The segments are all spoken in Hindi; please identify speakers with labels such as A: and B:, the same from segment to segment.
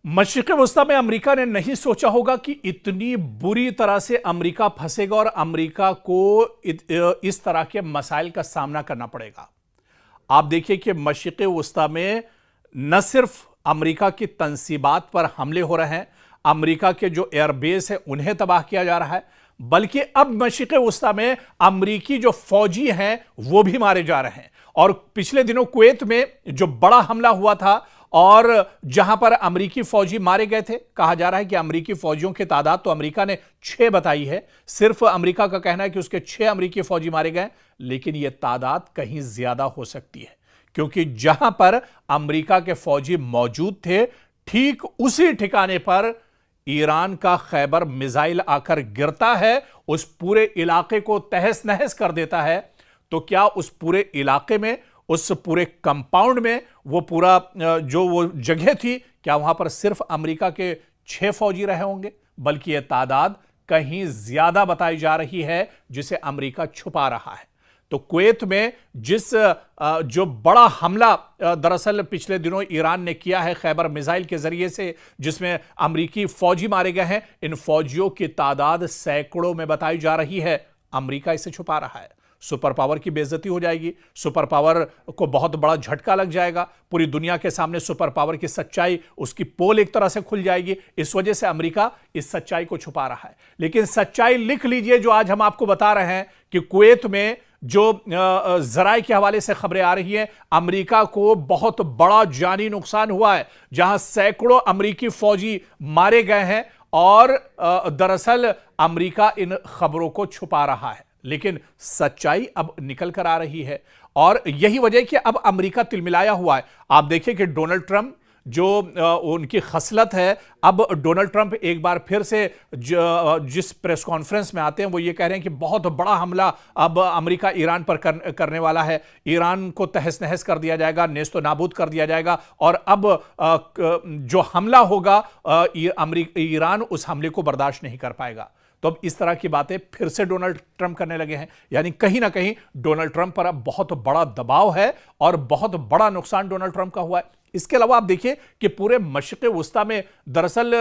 A: मशरिक़ वस्ता में अमेरिका ने नहीं सोचा होगा कि इतनी बुरी तरह से अमेरिका फंसेगा और अमेरिका को इस तरह के मसाइल का सामना करना पड़ेगा। आप देखिए कि मशरिक़ वस्ता में न सिर्फ अमेरिका की तंसीबात पर हमले हो रहे हैं, अमेरिका के जो एयरबेस है उन्हें तबाह किया जा रहा है, बल्कि अब मशरिक़ वस्ता में अमेरिकी जो फौजी हैं वो भी मारे जा रहे हैं। और पिछले दिनों कुवैत में जो बड़ा हमला हुआ था और जहां पर अमेरिकी फौजी मारे गए थे, कहा जा रहा है कि अमेरिकी फौजियों की तादाद तो अमेरिका ने 6 बताई है। सिर्फ अमेरिका का कहना है कि उसके 6 अमेरिकी फौजी मारे गए, लेकिन यह तादाद कहीं ज्यादा हो सकती है, क्योंकि जहां पर अमेरिका के फौजी मौजूद थे ठीक उसी ठिकाने पर ईरान का खैबर मिसाइल आकर गिरता है, उस पूरे इलाके को तहस नहस कर देता है। तो क्या उस पूरे इलाके में, उस पूरे कंपाउंड में, वो पूरा जो वो जगह थी, क्या वहां पर सिर्फ अमेरिका के 6 फौजी रहे होंगे? बल्कि यह तादाद कहीं ज्यादा बताई जा रही है, जिसे अमेरिका छुपा रहा है। तो कुवैत में जो बड़ा हमला दरअसल पिछले दिनों ईरान ने किया है खैबर मिसाइल के जरिए से, जिसमें अमेरिकी फौजी मारे गए हैं, इन फौजियों की तादाद सैकड़ों में बताई जा रही है। अमेरिका इसे छुपा रहा है। सुपर पावर की बेइज्जती हो जाएगी, सुपर पावर को बहुत बड़ा झटका लग जाएगा, पूरी दुनिया के सामने सुपर पावर की सच्चाई, उसकी पोल एक तरह से खुल जाएगी। इस वजह से अमेरिका इस सच्चाई को छुपा रहा है। लेकिन सच्चाई लिख लीजिए जो आज हम आपको बता रहे हैं कि कुवैत में जो जराए के हवाले से खबरें आ रही हैं, अमेरिका को बहुत बड़ा जानी नुकसान हुआ है, जहां सैकड़ों अमेरिकी फौजी मारे गए हैं। और दरअसल अमेरिका इन खबरों को छुपा रहा है, लेकिन सच्चाई अब निकल कर आ रही है। और यही वजह कि अब अमेरिका तिलमिलाया हुआ है। आप देखिए कि डोनाल्ड ट्रंप जो उनकी खसलत है, अब डोनाल्ड ट्रंप एक बार फिर से जिस प्रेस कॉन्फ्रेंस में आते हैं वो ये कह रहे हैं कि बहुत बड़ा हमला अब अमेरिका ईरान पर करने वाला है, ईरान को तहस नहस कर दिया जाएगा, नेस्तो नाबूद कर दिया जाएगा। और अब जो हमला होगा ईरान उस हमले को बर्दाश्त नहीं कर पाएगा। तो अब इस तरह की बातें फिर से डोनाल्ड ट्रंप करने लगे हैं, यानी कहीं ना कहीं डोनाल्ड ट्रंप पर अब बहुत बड़ा दबाव है और बहुत बड़ा नुकसान डोनाल्ड ट्रंप का हुआ है। इसके अलावा आप देखिए कि पूरे मशरिक़ वस्ता में दरअसल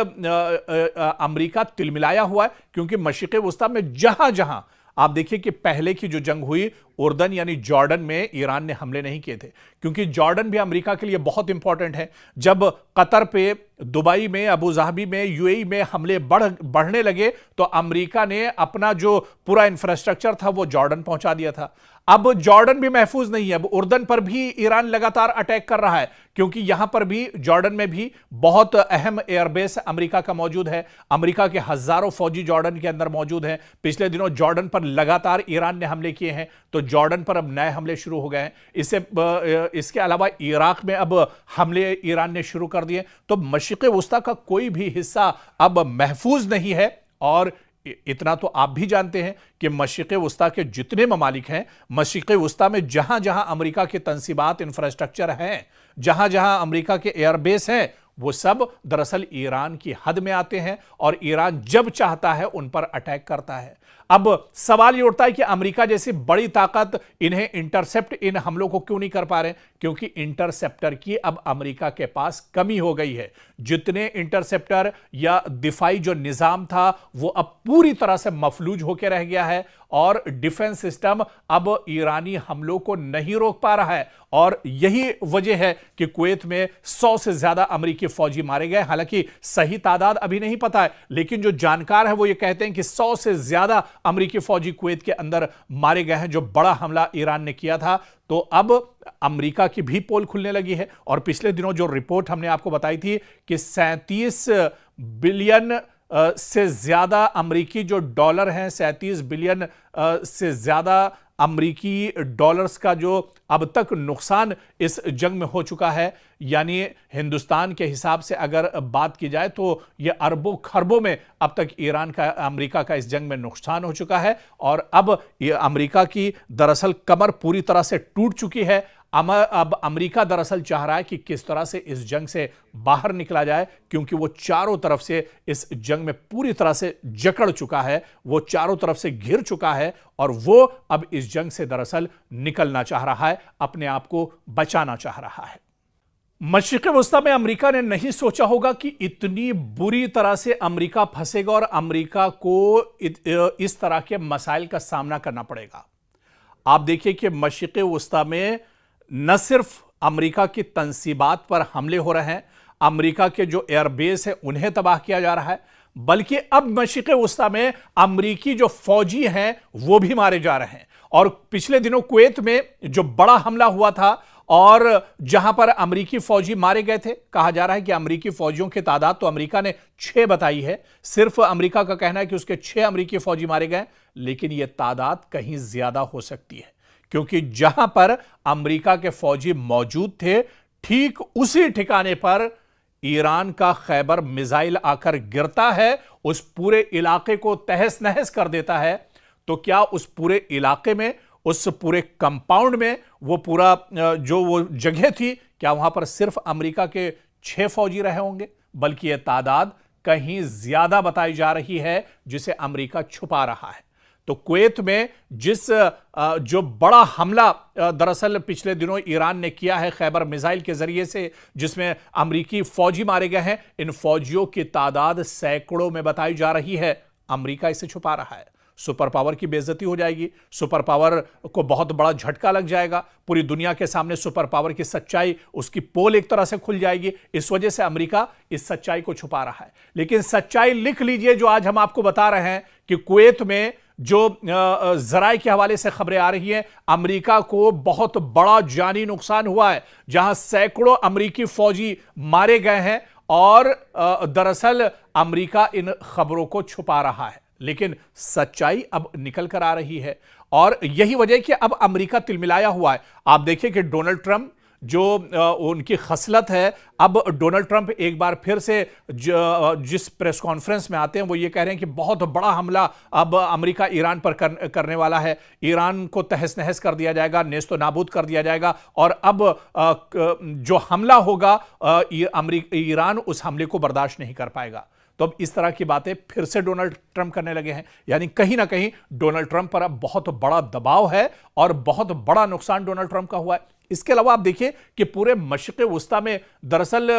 A: अमेरिका तिलमिलाया हुआ है, क्योंकि मशरिक़ वस्ता में जहां जहां आप देखिए कि पहले की जो जंग हुई उर्दन यानी जॉर्डन में ईरान ने हमले नहीं किए थे, क्योंकि जॉर्डन भी अमेरिका के लिए बहुत इंपॉर्टेंट है। जब कतर पे, दुबई में, अबू धाबी में, यूएई में हमले बढ़ने लगे तो अमेरिका ने अपना जो पूरा इंफ्रास्ट्रक्चर था वो जॉर्डन पहुंचा दिया था। अब जॉर्डन भी महफूज नहीं है, अब उर्दन पर भी ईरान लगातार अटैक कर रहा है, क्योंकि यहां पर भी जॉर्डन में भी बहुत अहम एयरबेस अमेरिका का मौजूद है। अमेरिका के हजारों फौजी जॉर्डन के अंदर मौजूद हैं। पिछले दिनों जॉर्डन पर लगातार ईरान ने हमले किए हैं, तो जॉर्डन पर अब नए हमले शुरू हो गए हैं। इसके अलावा इराक में अब हमले ईरान ने शुरू कर दिए। तो मशरिक़ वस्ता का कोई भी हिस्सा अब महफूज नहीं है। और इतना तो आप भी जानते हैं कि मशरिक़ वस्ता के जितने ममालिक हैं, मशरिक़ वस्ता में जहां जहां अमेरिका के तंसीबात, इंफ्रास्ट्रक्चर हैं, जहां जहां अमेरिका के एयरबेस हैं, वो सब दरअसल ईरान की हद में आते हैं और ईरान जब चाहता है उन पर अटैक करता है। अब सवाल ये उठता है कि अमेरिका जैसी बड़ी ताकत इन्हें इंटरसेप्ट, इन हमलों को क्यों नहीं कर पा रहे? क्योंकि इंटरसेप्टर की अब अमेरिका के पास कमी हो गई है। जितने इंटरसेप्टर या दिफाई जो निजाम था वो अब पूरी तरह से मफलूज होकर रह गया है और डिफेंस सिस्टम अब ईरानी हमलों को नहीं रोक पा रहा है। और यही वजह है कि कुवैत में 100 से ज्यादा अमेरिकी फौजी मारे गए। हालांकि सही तादाद अभी नहीं पता है, लेकिन जो जानकार है वो ये कहते हैं कि 100 से ज्यादा अमेरिकी फौजी कुवैत के अंदर मारे गए हैं, जो बड़ा हमला ईरान ने किया था। तो अब अमेरिका की भी पोल खुलने लगी है। और पिछले दिनों जो रिपोर्ट हमने आपको बताई थी कि 37 बिलियन से ज्यादा अमेरिकी जो डॉलर हैं, 37 बिलियन से ज्यादा अमेरिकी डॉलर्स का जो अब तक नुकसान इस जंग में हो चुका है, यानी हिंदुस्तान के हिसाब से अगर बात की जाए तो यह अरबों खरबों में अब तक ईरान का, अमेरिका का इस जंग में नुकसान हो चुका है। और अब ये अमेरिका की दरअसल कमर पूरी तरह से टूट चुकी है। अब अमेरिका दरअसल चाह रहा है कि किस तरह से इस जंग से बाहर निकला जाए, क्योंकि वो चारों तरफ से इस जंग में पूरी तरह से जकड़ चुका है, वो चारों तरफ से घिर चुका है और वो अब इस जंग से दरअसल निकलना चाह रहा है, अपने आप को बचाना चाह रहा है। मशरिक़ वस्ता में अमेरिका ने नहीं सोचा होगा कि इतनी बुरी तरह से अमेरिका फंसेगा और अमेरिका को इस तरह के मसाइल का सामना करना पड़ेगा। आप देखिए कि मशरिक़ वस्ता में न सिर्फ अमेरिका की तंसीबात पर हमले हो रहे हैं, अमेरिका के जो एयरबेस है उन्हें तबाह किया जा रहा है, बल्कि अब मशरिक़ वस्ता में अमेरिकी जो फौजी हैं वो भी मारे जा रहे हैं। और पिछले दिनों कुवैत में जो बड़ा हमला हुआ था और जहां पर अमेरिकी फौजी मारे गए थे, कहा जा रहा है कि अमेरिकी फौजियों की तादाद तो अमेरिका ने 6 बताई है, सिर्फ अमेरिका का कहना है कि उसके 6 अमेरिकी फौजी मारे गए, लेकिन यह तादाद कहीं ज्यादा हो सकती है, क्योंकि जहां पर अमेरिका के फौजी मौजूद थे ठीक उसी ठिकाने पर ईरान का खैबर मिसाइल आकर गिरता है, उस पूरे इलाके को तहस नहस कर देता है। तो क्या उस पूरे इलाके में, उस पूरे कंपाउंड में, वो पूरा जो वो जगह थी, क्या वहां पर सिर्फ अमेरिका के 6 फौजी रहे होंगे? बल्कि यह तादाद कहीं ज्यादा बताई जा रही है, जिसे अमेरिका छुपा रहा है। तो कुवैत में जो बड़ा हमला दरअसल पिछले दिनों ईरान ने किया है खैबर मिसाइल के जरिए से, जिसमें अमेरिकी फौजी मारे गए हैं, इन फौजियों की तादाद सैकड़ों में बताई जा रही है। अमेरिका इसे छुपा रहा है। सुपर पावर की बेइज्जती हो जाएगी, सुपर पावर को बहुत बड़ा झटका लग जाएगा, पूरी दुनिया के सामने सुपर पावर की सच्चाई, उसकी पोल एक तरह से खुल जाएगी। इस वजह से अमेरिका इस सच्चाई को छुपा रहा है। लेकिन सच्चाई लिख लीजिए जो आज हम आपको बता रहे हैं कि कुवैत में जो जराए के हवाले से खबरें आ रही हैं, अमेरिका को बहुत बड़ा जानी नुकसान हुआ है, जहां सैकड़ों अमेरिकी फौजी मारे गए हैं। और दरअसल अमेरिका इन खबरों को छुपा रहा है, लेकिन सच्चाई अब निकल कर आ रही है। और यही वजह है कि अब अमेरिका तिलमिलाया हुआ है। आप देखिए कि डोनाल्ड ट्रंप जो उनकी खसलत है, अब डोनाल्ड ट्रंप एक बार फिर से जिस प्रेस कॉन्फ्रेंस में आते हैं वो ये कह रहे हैं कि बहुत बड़ा हमला अब अमेरिका ईरान पर करने वाला है, ईरान को तहस नहस कर दिया जाएगा, नेस्तो नाबूद कर दिया जाएगा। और अब जो हमला होगा ईरान उस हमले को बर्दाश्त नहीं कर पाएगा। तो अब इस तरह की बातें फिर से डोनाल्ड ट्रंप करने लगे हैं, यानी कहीं ना कहीं डोनाल्ड ट्रंप पर अब बहुत बड़ा दबाव है और बहुत बड़ा नुकसान डोनाल्ड ट्रंप का हुआ है। इसके अलावा आप देखिए कि पूरे मशरिक़ वस्ता में दरअसल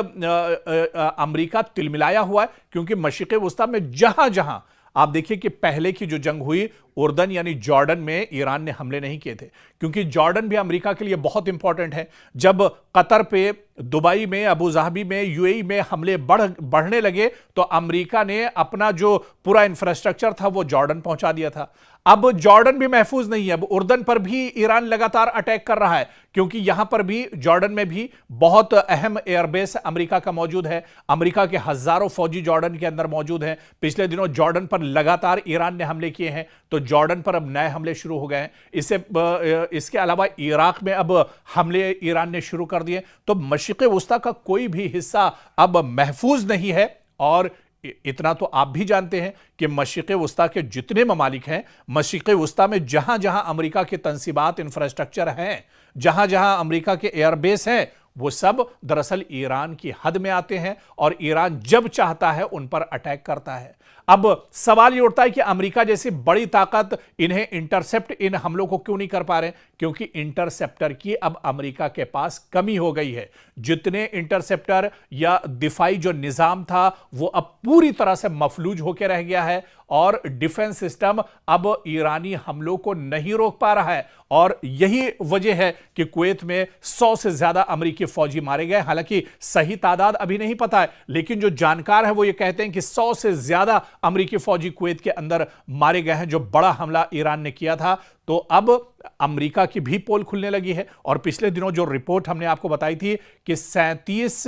A: अमेरिका तिलमिलाया हुआ है, क्योंकि मशरिक़ वस्ता में जहां जहां आप देखिए कि पहले की जो जंग हुई उर्दन यानी जॉर्डन में ईरान ने हमले नहीं किए थे, क्योंकि जॉर्डन भी अमेरिका के लिए बहुत इंपॉर्टेंट है। जब कतर पे, दुबई में, अबू धाबी में, यूएई में हमले बढ़ने लगे तो अमेरिका ने अपना जो पूरा इंफ्रास्ट्रक्चर था वो जॉर्डन पहुंचा दिया था। अब जॉर्डन भी महफूज नहीं है, अब उर्दन पर भी ईरान लगातार अटैक कर रहा है, क्योंकि यहां पर भी जॉर्डन में भी बहुत अहम एयरबेस अमेरिका का मौजूद है। अमेरिका के हजारों फौजी जॉर्डन के अंदर मौजूद हैं। पिछले दिनों जॉर्डन पर लगातार ईरान ने हमले किए हैं, तो जॉर्डन पर अब नए हमले शुरू हो गए हैं। इसके अलावा इराक में अब हमले ईरान ने शुरू कर दिए। तो मशरिक़ वस्ता का कोई भी हिस्सा अब महफूज नहीं है। और इतना तो आप भी जानते हैं कि मशरिक़ वस्ता के जितने ममालिक हैं, मशरिक़ वस्ता में जहां जहां अमेरिका के तंसीबात, इंफ्रास्ट्रक्चर हैं, जहां जहां अमेरिका के एयरबेस हैं, वो सब दरअसल ईरान की हद में आते हैं और ईरान जब चाहता है उन पर अटैक करता है। अब सवाल ये उठता है कि अमेरिका जैसी बड़ी ताकत इन्हें इंटरसेप्ट, इन हमलों को क्यों नहीं कर पा रहे? क्योंकि इंटरसेप्टर की अब अमेरिका के पास कमी हो गई है। जितने इंटरसेप्टर या दिफाई जो निजाम था वो अब पूरी तरह से मफलूज होकर रह गया है और डिफेंस सिस्टम अब ईरानी हमलों को नहीं रोक पा रहा है। और यही वजह है कि कुवैत में 100 से ज्यादा अमेरिकी फौजी मारे गए। हालांकि सही तादाद अभी नहीं पता है, लेकिन जो जानकार है वो ये कहते हैं कि 100 से ज्यादा अमेरिकी फौजी कुवैत के अंदर मारे गए हैं, जो बड़ा हमला ईरान ने किया था। तो अब अमेरिका की भी पोल खुलने लगी है। और पिछले दिनों जो रिपोर्ट हमने आपको बताई थी कि 37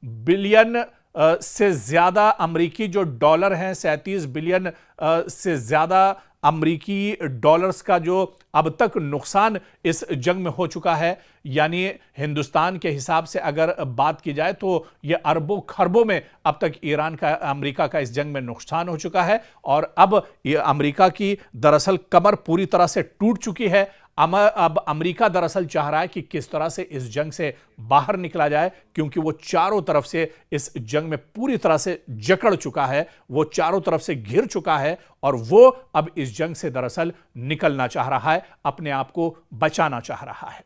A: बिलियन से ज्यादा अमेरिकी जो डॉलर हैं, 37 बिलियन से ज्यादा अमेरिकी डॉलर्स का जो अब तक नुकसान इस जंग में हो चुका है। यानी हिंदुस्तान के हिसाब से अगर बात की जाए तो यह अरबों खरबों में अब तक अमेरिका का इस जंग में नुकसान हो चुका है। और अब यह अमेरिका की दरअसल कमर पूरी तरह से टूट चुकी है। अब अमेरिका दरअसल चाह रहा है कि किस तरह से इस जंग से बाहर निकला जाए, क्योंकि वो चारों तरफ से इस जंग में पूरी तरह से जकड़ चुका है, वो चारों तरफ से घिर चुका है और वो अब इस जंग से दरअसल निकलना चाह रहा है, अपने आप को बचाना चाह रहा है।